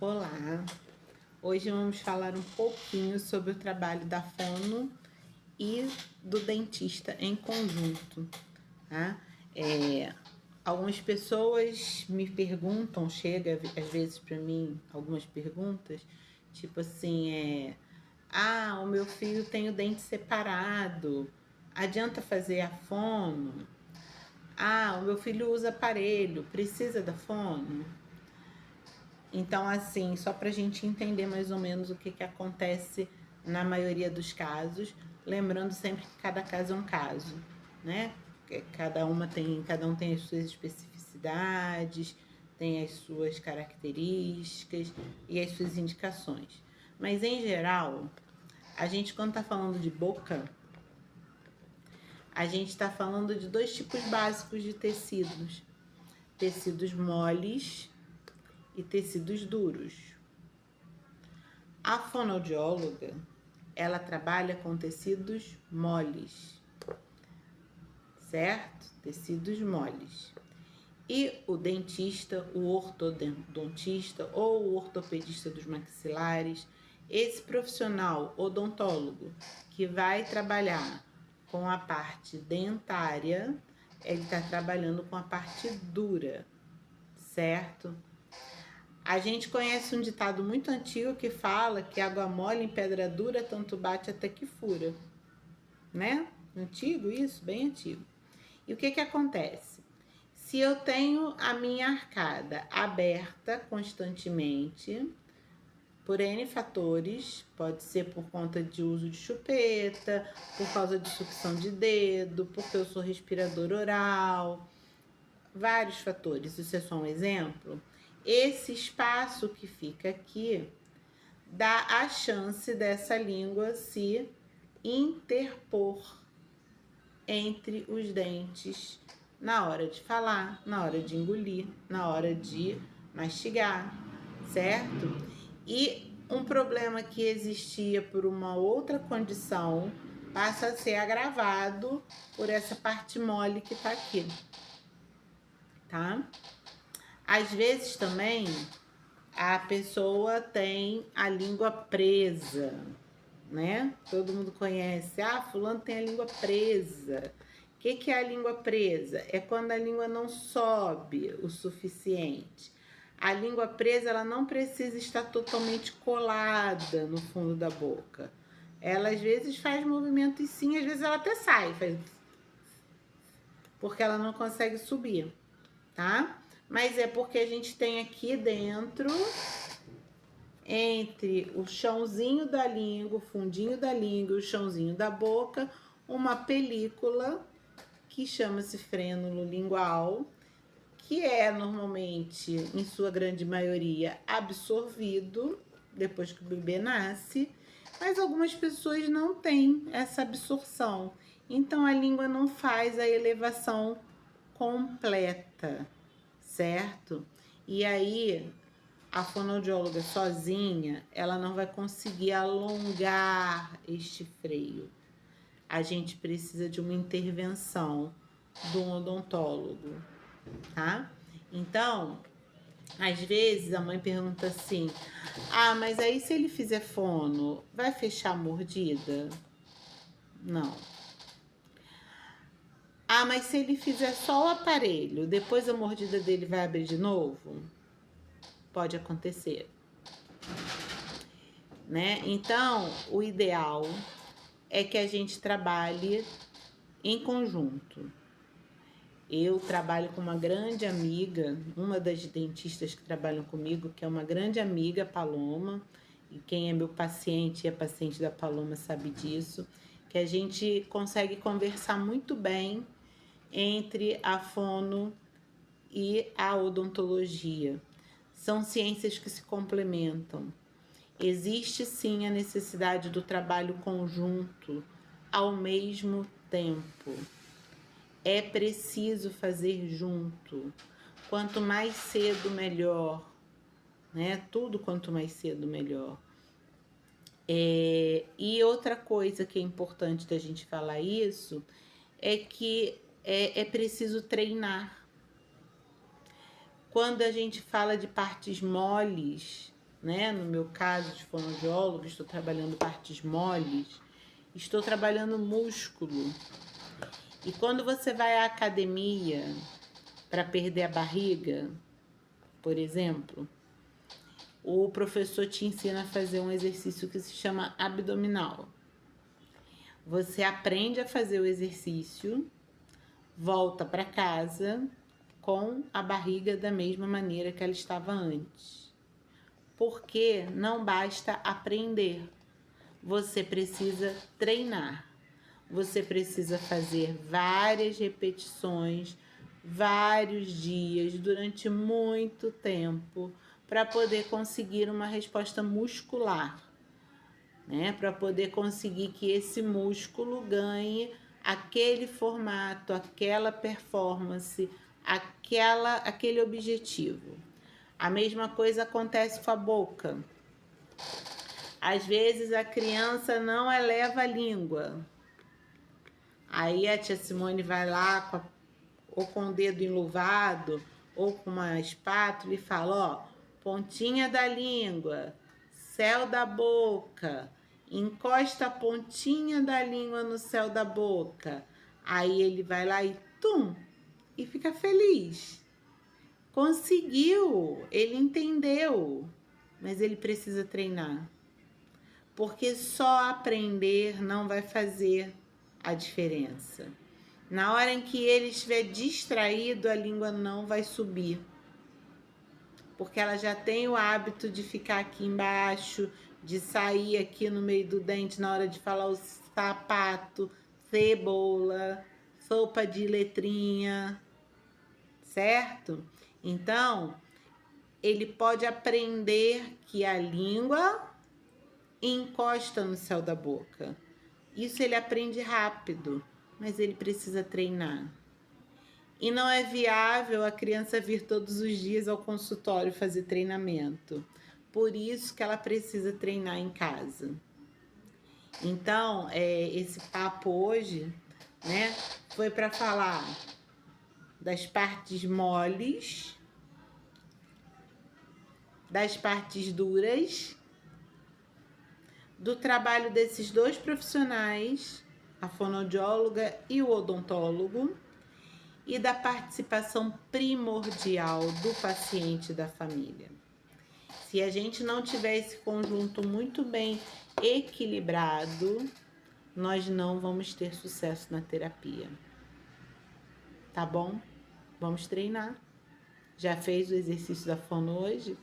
Olá, hoje vamos falar um pouquinho sobre o trabalho da fono e do dentista em conjunto, tá? Algumas pessoas me perguntam, chega às vezes para mim algumas perguntas, tipo assim, o meu filho tem o dente separado, adianta fazer a fono? O meu filho usa aparelho, precisa da fono? Então, assim, só para a gente entender mais ou menos o que acontece na maioria dos casos, lembrando sempre que cada caso é um caso, né? Cada um tem as suas especificidades, tem as suas características e as suas indicações. Mas em geral, a gente quando está falando de boca, a gente está falando de dois tipos básicos de tecidos: tecidos moles e tecidos duros. A fonoaudióloga, ela trabalha com tecidos moles, certo? Tecidos moles. E o dentista, o ortodontista ou o ortopedista dos maxilares, esse profissional odontólogo que vai trabalhar com a parte dentária, ele está trabalhando com a parte dura, certo? A gente conhece um ditado muito antigo que fala que água mole em pedra dura tanto bate até que fura, né? Antigo isso, bem antigo. E o que acontece? Se eu tenho a minha arcada aberta constantemente, por N fatores, pode ser por conta de uso de chupeta, por causa de sucção de dedo, porque eu sou respirador oral, vários fatores, isso é só um exemplo. Esse espaço que fica aqui dá a chance dessa língua se interpor entre os dentes na hora de falar, na hora de engolir, na hora de mastigar, certo? E um problema que existia por uma outra condição passa a ser agravado por essa parte mole que tá aqui, tá? Às vezes também a pessoa tem a língua presa, né? Todo mundo conhece. Fulano tem a língua presa. O que é a língua presa? É quando a língua não sobe o suficiente. A língua presa, ela não precisa estar totalmente colada no fundo da boca. Ela às vezes faz movimentos sim, às vezes ela até sai, porque ela não consegue subir, tá? Mas é porque a gente tem aqui dentro, entre o chãozinho da língua, o fundinho da língua e o chãozinho da boca, uma película que chama-se frênulo lingual, que é normalmente, em sua grande maioria, absorvido depois que o bebê nasce, mas algumas pessoas não têm essa absorção. Então a língua não faz a elevação completa, certo? E aí a fonoaudióloga sozinha, ela não vai conseguir alongar este freio. A gente precisa de uma intervenção do odontólogo, tá? Então, às vezes a mãe pergunta assim: mas aí se ele fizer fono, vai fechar a mordida? Não. Mas se ele fizer só o aparelho, depois a mordida dele vai abrir de novo? Pode acontecer, né? Então, o ideal é que a gente trabalhe em conjunto. Eu trabalho com uma grande amiga, uma das dentistas que trabalham comigo, que é uma grande amiga, Paloma, e quem é meu paciente e é paciente da Paloma sabe disso, que a gente consegue conversar muito bem entre a fono e a odontologia. São ciências que se complementam. Existe sim a necessidade do trabalho conjunto ao mesmo tempo. É preciso fazer junto. Quanto mais cedo, melhor, né? Tudo quanto mais cedo, melhor. E outra coisa que é importante da gente falar isso é que é preciso treinar. Quando a gente fala de partes moles, né? No meu caso de fonoaudiólogo, estou trabalhando partes moles, estou trabalhando músculo. E quando você vai à academia para perder a barriga, por exemplo, o professor te ensina a fazer um exercício que se chama abdominal. Você aprende a fazer o exercício, volta para casa com a barriga da mesma maneira que ela estava antes. Porque não basta aprender, você precisa treinar. Você precisa fazer várias repetições, vários dias, durante muito tempo, para poder conseguir uma resposta muscular, né? Para poder conseguir que esse músculo ganhe aquele formato, aquela performance, aquele objetivo. A mesma coisa acontece com a boca. Às vezes a criança não eleva a língua. Aí a tia Simone vai lá ou com o dedo enluvado ou com uma espátula e fala, ó, pontinha da língua, céu da boca, encosta a pontinha da língua no céu da boca. Aí ele vai lá e tum, e fica feliz. Conseguiu, ele entendeu, mas ele precisa treinar. Porque só aprender não vai fazer a diferença. Na hora em que ele estiver distraído, a língua não vai subir. Porque ela já tem o hábito de ficar aqui embaixo, de sair aqui no meio do dente na hora de falar o sapato, cebola, sopa de letrinha, certo? Então, ele pode aprender que a língua encosta no céu da boca. Isso ele aprende rápido, mas ele precisa treinar. E não é viável a criança vir todos os dias ao consultório fazer treinamento. Por isso que ela precisa treinar em casa. Então, esse papo hoje, né, foi para falar das partes moles, das partes duras, do trabalho desses dois profissionais, a fonoaudióloga e o odontólogo, e da participação primordial do paciente e da família. Se a gente não tiver esse conjunto muito bem equilibrado, nós não vamos ter sucesso na terapia. Tá bom? Vamos treinar. Já fez o exercício da fono hoje?